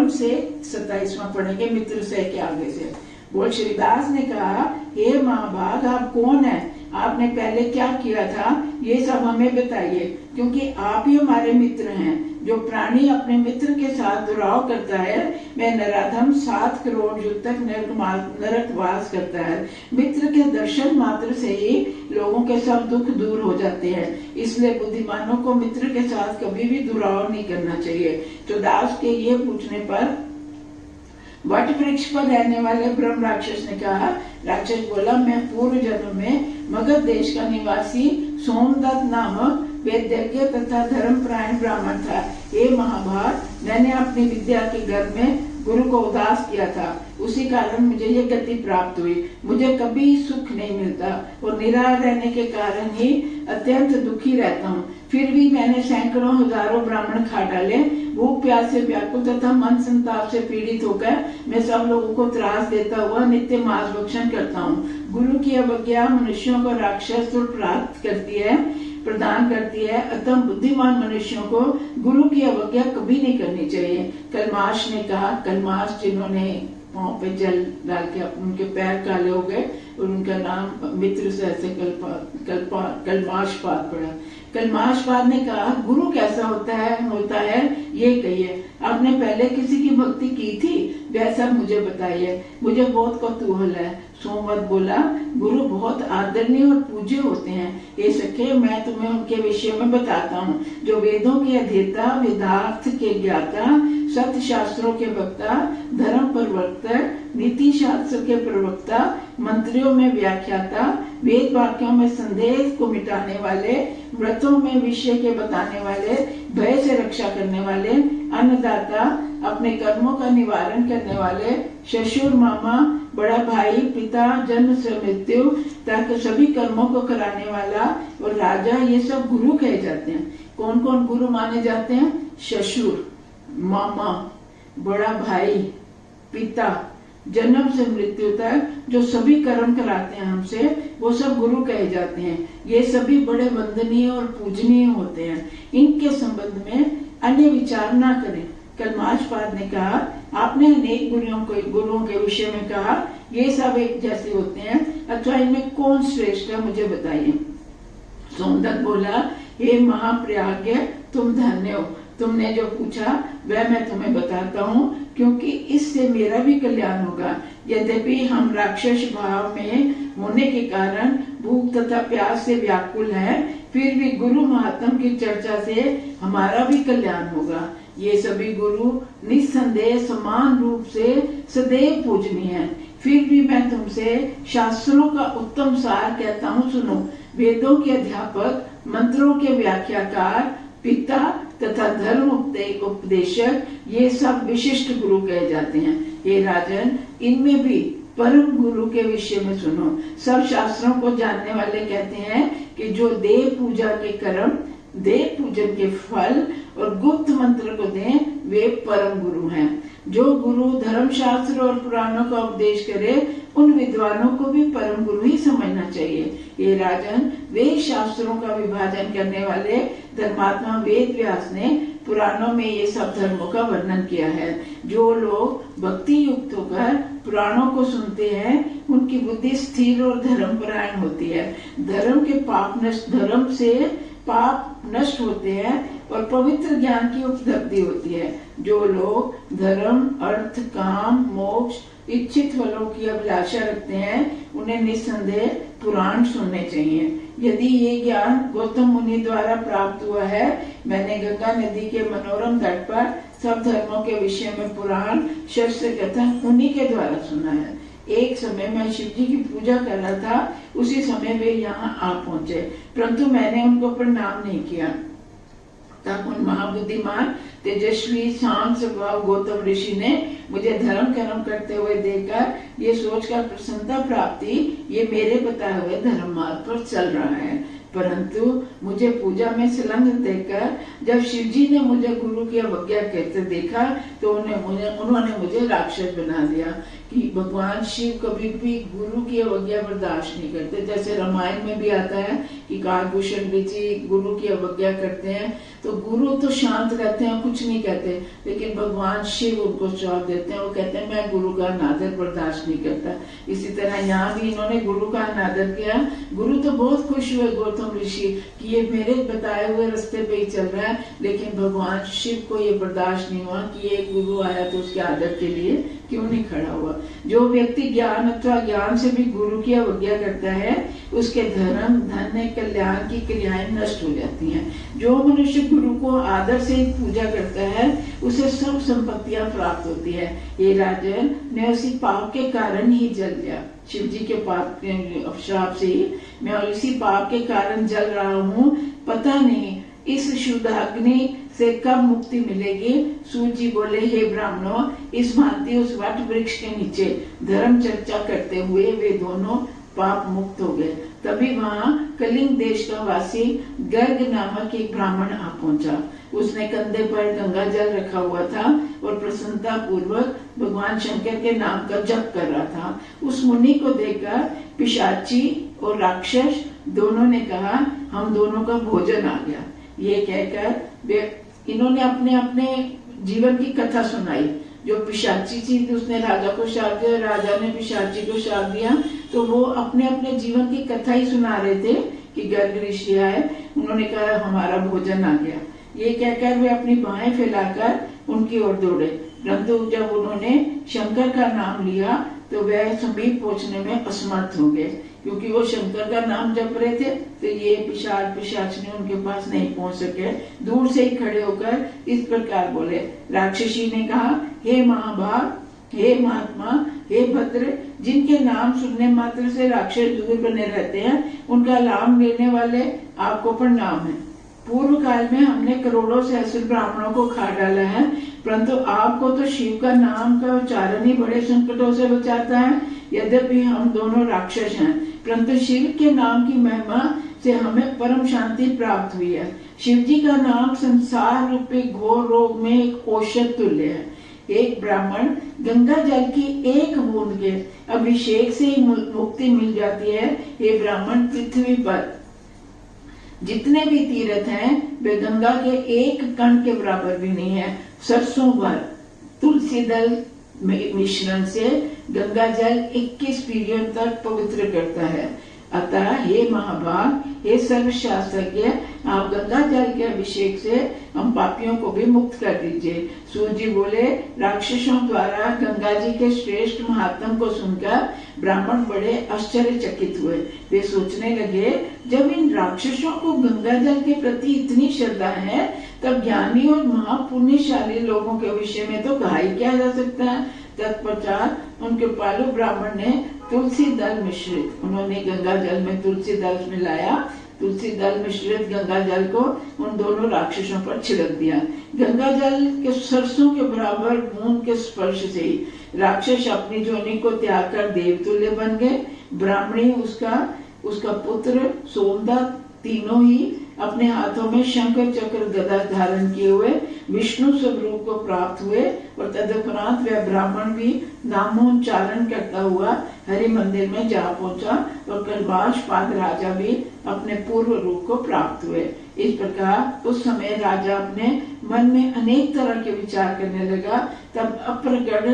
क्रम से 27वां पढ़ेंगे, मित्र से के आगे से। बोल श्रीदास ने कहा, हे महाभाग आप कौन है, आपने पहले क्या किया था, ये सब हमें बताइए, क्योंकि आप ही हमारे मित्र हैं। जो प्राणी अपने मित्र के साथ दुराव करता है वह नराधम 7 करोड़ युग तक नरकवास करता है। मित्र के दर्शन मात्र से ही लोगों के सब दुख दूर हो जाते हैं, इसलिए बुद्धिमानों को मित्र के साथ कभी भी दुराव नहीं करना चाहिए। तो दास के ये पूछने पर वट वृक्ष पर रहने वाले ब्रह्म राक्षस ने कहा, राक्षस बोला, मैं पूर्व जन्म में मगध देश का निवासी सोमदत्त नामक वेदज्ञ तथा धर्मपरायण ब्राह्मण था। हे महाभाग, मैंने अपनी विद्या के घर में गुरु को उदास किया था, उसी कारण मुझे ये गति प्राप्त हुई। मुझे कभी सुख नहीं मिलता और निराहार रहने के कारण ही अत्यंत दुखी रहता हूँ। फिर भी मैंने सैकड़ों हजारों ब्राह्मण खा डाले। भूख प्यास से व्याकुल तथा मन संताप से पीड़ित होकर मैं सब लोगों को त्रास देता हुआ नित्य मांस भक्षण करता हूँ। गुरु की अवज्ञा मनुष्यों को राक्षस प्राप्त करती है, प्रदान करती है, अतः बुद्धिमान मनुष्यों को गुरु की अवज्ञा कभी नहीं करनी चाहिए। कलमाश ने कहा, कलमाश जिन्होंने पांव पे जल डाल के उनके पैर काले हो गए और उनका नाम मित्र से ऐसे कलमाशपाद पड़ा। कलमाशपाद ने कहा, गुरु कैसा होता है ये कहिए। आपने पहले किसी की भक्ति की थी, वह सब मुझे बताइए, मुझे बहुत कौतूहल है। सोमवत बोला, गुरु बहुत आदरणीय और पूज्य होते हैं। ये सखे, मैं तुम्हें उनके विषय में बताता हूँ, जो वेदों के अध्येता, वेदार्थ के ज्ञाता, सत्य शास्त्रों के वक्ता, धर्म प्रवर्तक, नीति शास्त्र के प्रवक्ता, मंत्रियों में व्याख्याता, वेद वाक्यों में संदेह को मिटाने वाले, व्रतों में विषय के बताने वाले, भय से रक्षा करने वाले, अन्नदाता, अपने कर्मों का निवारण करने वाले, ससुर, मामा, बड़ा भाई, पिता, जन्म से मृत्यु तक सभी कर्मों को कराने वाला और राजा, ये सब गुरु कहे जाते हैं। कौन कौन गुरु माने जाते हैं? ससुर, मामा, बड़ा भाई, पिता, जन्म से मृत्यु तक जो सभी कर्म कराते हैं हमसे, वो सब गुरु कहे जाते हैं। ये सभी बड़े वंदनीय और पूजनीय होते हैं। इनके संबंध में अन्य विचार ना करें। कलमाशपाद ने कहा, आपने अनेक गुरुओं के विषय में कहा, ये सब एक जैसे होते हैं, अथवा इनमें कौन श्रेष्ठ है, मुझे बताइए। सोमदत्त बोला, हे महाप्रज्ञ, तुम धन्य हो। तुमने जो पूछा वह मैं तुम्हें बताता हूँ, क्योंकि इससे मेरा भी कल्याण होगा। यद्यपि हम राक्षस भाव में होने के कारण भूख तथा प्यास से व्याकुल हैं, फिर भी गुरु महात्म की चर्चा से हमारा भी कल्याण होगा। ये सभी गुरु निस्संदेह समान रूप से सदैव पूजनीय हैं। फिर भी मैं तुमसे शास्त्रों का उत्तम सार कहता हूँ, सुनो। वेदों के अध्यापक, मंत्रों के व्याख्याकार, पिता तथा धर्म उपदेशक, ये सब विशिष्ट गुरु कहे जाते हैं। हे राजन, इनमें भी परम गुरु के विषय में सुनो। सब शास्त्रों को जानने वाले कहते हैं कि जो देव पूजा के कर्म, देव पूजन के फल और गुप्त मंत्र को दें, वे परम गुरु हैं। जो गुरु धर्म शास्त्र और पुराणों का उपदेश करे, उन विद्वानों को भी परम गुरु ही समझना चाहिए। ये राजन, वेद शास्त्रों का विभाजन करने वाले धर्मात्मा वेद व्यास ने पुराणों में ये सब धर्मों का वर्णन किया है। जो लोग भक्ति युक्त होकर पुराणों को सुनते हैं, उनकी बुद्धि स्थिर और धर्मपरायण होती है। धर्म से पाप नष्ट होते हैं और पवित्र ज्ञान की उपलब्धि होती है। जो लोग धर्म, अर्थ, काम, मोक्ष, इच्छित फलों की अभिलाषा रखते हैं, उन्हें निस्संदेह पुराण सुनने चाहिए। यदि ये ज्ञान गौतम मुनि द्वारा प्राप्त हुआ है, मैंने गंगा नदी के मनोरम तट पर सब धर्मों के विषय में पुराण, शास्त्र कथन उन्हीं के द्वारा सुना है। एक समय मैं शिव जी की पूजा कर रहा था, उसी समय वे यहाँ आ पहुँचे, परंतु मैंने उनको प्रणाम नहीं किया। तब उन महाबुद्धिमान, तेजस्वी, शांत स्वभाव गौतम ऋषि ने मुझे धर्म कर्म करते हुए देखकर ये सोचकर प्रसन्नता प्राप्ति, ये मेरे बताए हुए धर्म मार्ग पर चल रहा है। परंतु मुझे पूजा में संलग्न देखकर जब शिवजी ने मुझे गुरु की अवज्ञा कहते देखा, तो उन्होंने मुझे राक्षस बना दिया। कि भगवान शिव कभी भी गुरु की अवज्ञा बर्दाश्त नहीं करते। जैसे रामायण में भी आता है कि कालभूषण ऋषि गुरु की अवज्ञा करते हैं, तो गुरु तो शांत रहते हैं, कुछ नहीं कहते, लेकिन भगवान शिव उनको श्राप देते हैं। वो कहते हैं मैं गुरु का अनादर बर्दाश्त नहीं करता। इसी तरह यहाँ भी इन्होंने गुरु का अनादर किया। गुरु तो बहुत खुश हुए गौतम ऋषि कि ये मेरे बताए हुए रास्ते पे ही चल रहा है, लेकिन भगवान शिव को ये बर्दाश्त नहीं हुआ कि ये गुरु आया तो उसके आदर के लिए क्यों नहीं खड़ा हुआ। जो व्यक्ति ज्ञान अथवा ज्ञान से भी गुरु की अवज्ञा करता है, उसके धर्म, धन, कल्याण की क्रियाएं नष्ट हो जाती हैं। जो मनुष्य गुरु को आदर से पूजा करता है, उसे सब संपत्तियां प्राप्त होती है। ये राजन, मैं उसी पाप के कारण ही जल गया, शिव जी के पाप के श्राप से ही मैं इसी पाप के कारण जल रहा हूँ। पता नहीं इस शुद्ध अग्नि से कब मुक्ति मिलेगी। सूर्य जी बोले, हे ब्राह्मणों, इस भांति उस वट वृक्ष के नीचे धर्म चर्चा करते हुए वे दोनों पाप मुक्त हो गए। तभी वहाँ कलिंग देश का वासी गर्ग नामक एक ब्राह्मण आ पहुंचा। उसने कंधे पर गंगा जल रखा हुआ था और प्रसन्नता पूर्वक भगवान शंकर के नाम का जप कर रहा था। उस मुनि को देखकर पिशाची और राक्षस दोनों ने कहा, हम दोनों का भोजन आ गया। ये कहकर इन्होंने अपने अपने जीवन की कथा सुनाई। जो पिशाची थी उसने राजा को श्राप दिया, राजा ने पिशाची को श्राप दिया। तो वो अपने अपने जीवन की कथा ही सुना रहे थे कि गर्ग ऋषि आए, उन्होंने कहा हमारा भोजन आ गया। ये कहकर वे अपनी बाहें फैलाकर उनकी ओर दौड़े, परंतु जब उन्होंने शंकर का नाम लिया तो वह समीप पहुंचने में असमर्थ हो गए, क्योंकि वो शंकर का नाम जप रहे थे। तो ये पिशाचनी उनके पास नहीं पहुंच सके। दूर से ही खड़े होकर इस प्रकार बोले। राक्षसी ने कहा, हे महाभाग, हे महात्मा, हे भद्र, जिनके नाम सुनने मात्र से राक्षस दूर बने रहते हैं, उनका लाभ लेने वाले आपको प्रणाम है। पूर्व काल में हमने करोड़ों सहस्त्र ब्राह्मणों को खा डाला है, परंतु आपको तो शिव का नाम का उच्चारण ही बड़े संकटों से बचाता है। यद्यपि हम दोनों राक्षस हैं, परंतु शिव के नाम की महिमा से हमें परम शांति प्राप्त हुई है। शिव जी का नाम संसार रूपी घोर रोग में एक औषध तुल्य है। एक ब्राह्मण गंगा जल की एक बूंद के अभिषेक से ही मुक्ति मिल जाती है। ये ब्राह्मण, पृथ्वी पर जितने भी तीर्थ हैं वे गंगा के एक कण के बराबर भी नहीं है। सरसों भर तुलसी दल मिश्रण से गंगा जल 21 पीढ़ियों तक पवित्र करता है। अतः हे महाभाग, हे सर्वशास्त्रज्ञ, आप गंगा जल के अभिषेक से हम पापियों को भी मुक्त कर दीजिए। सूर्य जी बोले, राक्षसों द्वारा गंगा जी के श्रेष्ठ महात्म को सुनकर ब्राह्मण बड़े आश्चर्यचकित हुए। वे सोचने लगे, जब इन राक्षसों को गंगा जल के प्रति इतनी श्रद्धा है, तब ज्ञानी और महापुण्यशाली लोगों के विषय में तो कहा ही क्या जा सकता है। तत्पश्चात उन कृपालु ब्राह्मण ने तुलसी दल मिश्रित, उन्होंने गंगा जल में तुलसी दल मिलाया, तुलसी दल मिश्रित गंगा जल को उन दोनों राक्षसों पर छिड़क दिया। गंगा जल के सरसों के बराबर बूंद के स्पर्श से ही राक्षस अपनी जोनी को त्याग कर देवतुल्य बन गए। ब्राह्मणी, उसका पुत्र सोमदत्त, तीनों ही अपने हाथों में शंकर चक्र गदा धारण किए हुए विष्णु स्वरूप को प्राप्त हुए और तदुपरांत वह ब्राह्मण भी नामोच्चारण करता हुआ हरि मंदिर में जा पहुंचा और कलबाश पाद राजा भी अपने पूर्व रूप को प्राप्त हुए। इस प्रकार उस समय राजा अपने मन में अनेक तरह के विचार करने लगा। तब अप्रगढ़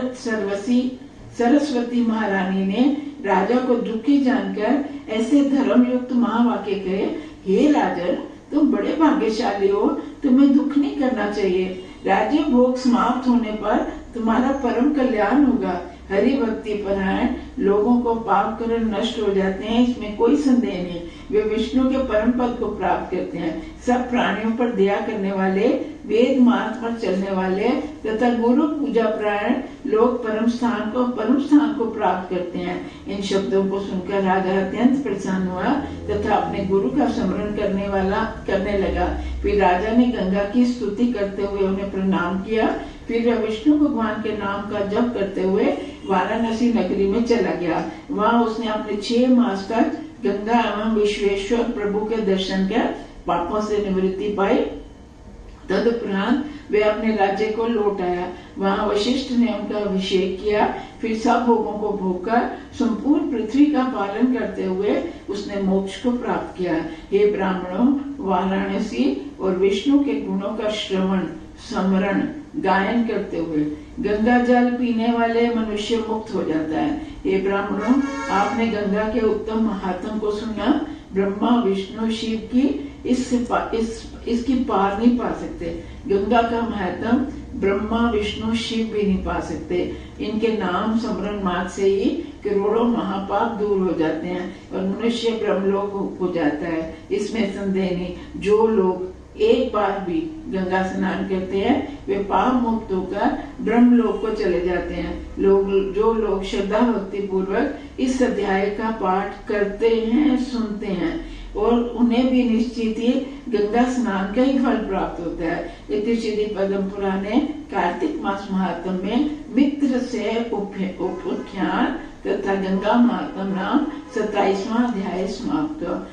सरस्वती महारानी ने राजा को दुखी जानकर ऐसे धर्मयुक्त महावाक्य कहे, हे राजन, तुम बड़े भाग्यशाली हो, तुम्हें दुख नहीं करना चाहिए। राज्य भोग समाप्त होने पर तुम्हारा परम कल्याण होगा। हरि भक्ति परायण लोगों को पाप कर्म नष्ट हो जाते हैं, इसमें कोई संदेह नहीं। वे विष्णु के परम पद को प्राप्त करते हैं। सब प्राणियों पर दया करने वाले, वेद मार्ग पर चलने वाले तथा गुरु पूजा परायण लोग परम स्थान को प्राप्त करते हैं। इन शब्दों को सुनकर राजा अत्यंत प्रसन्न हुआ तथा अपने गुरु का स्मरण करने लगा। फिर राजा ने गंगा की स्तुति करते हुए उन्हें प्रणाम किया। फिर विष्णु भगवान के नाम का जप करते हुए वाराणसी नगरी में चला गया। वहाँ उसने अपने 6 मास तक गंगा एवं विश्वेश्वर प्रभु के दर्शन कर पापों से निवृत्ति पाई। तदुपरांत वे अपने राज्य को लौट आया। वहां वशिष्ठ ने उनका अभिषेक किया। फिर सब भोगों को भोगकर संपूर्ण पृथ्वी का पालन करते हुए उसने मोक्ष को प्राप्त किया। हे ब्राह्मणों, वाराणसी और विष्णु के गुणों का श्रवण, स्मरण, गायन करते हुए गंगा जल पीने वाले मनुष्य मुक्त हो जाता है। हे ब्राह्मणों, आपने गंगा के उत्तम महात्म को सुना। ब्रह्मा, विष्णु, शिव की इसकी पार नहीं पा सकते। गंगा का महत्व ब्रह्मा, विष्णु, शिव भी नहीं पा सकते। इनके नाम स्मरण मात्र से ही करोड़ों महापाप दूर हो जाते हैं और मनुष्य ब्रह्मलोक हो जाता है। इसमें संदेह नहीं। जो लोग एक बार भी गंगा स्नान करते हैं वे पाप मुक्त होकर ब्रह्मलोक को चले जाते हैं। जो लोग श्रद्धा भक्ति पूर्वक इस अध्याय का पाठ करते हैं, सुनते हैं और उन्हें भी निश्चित ही गंगा स्नान का ही फल प्राप्त होता है। इति श्री पद्म पुराणे कार्तिक मास महात्म में मित्र से उपाख्यान तथा गंगा महात्म नाम 27वां अध्याय समाप्त।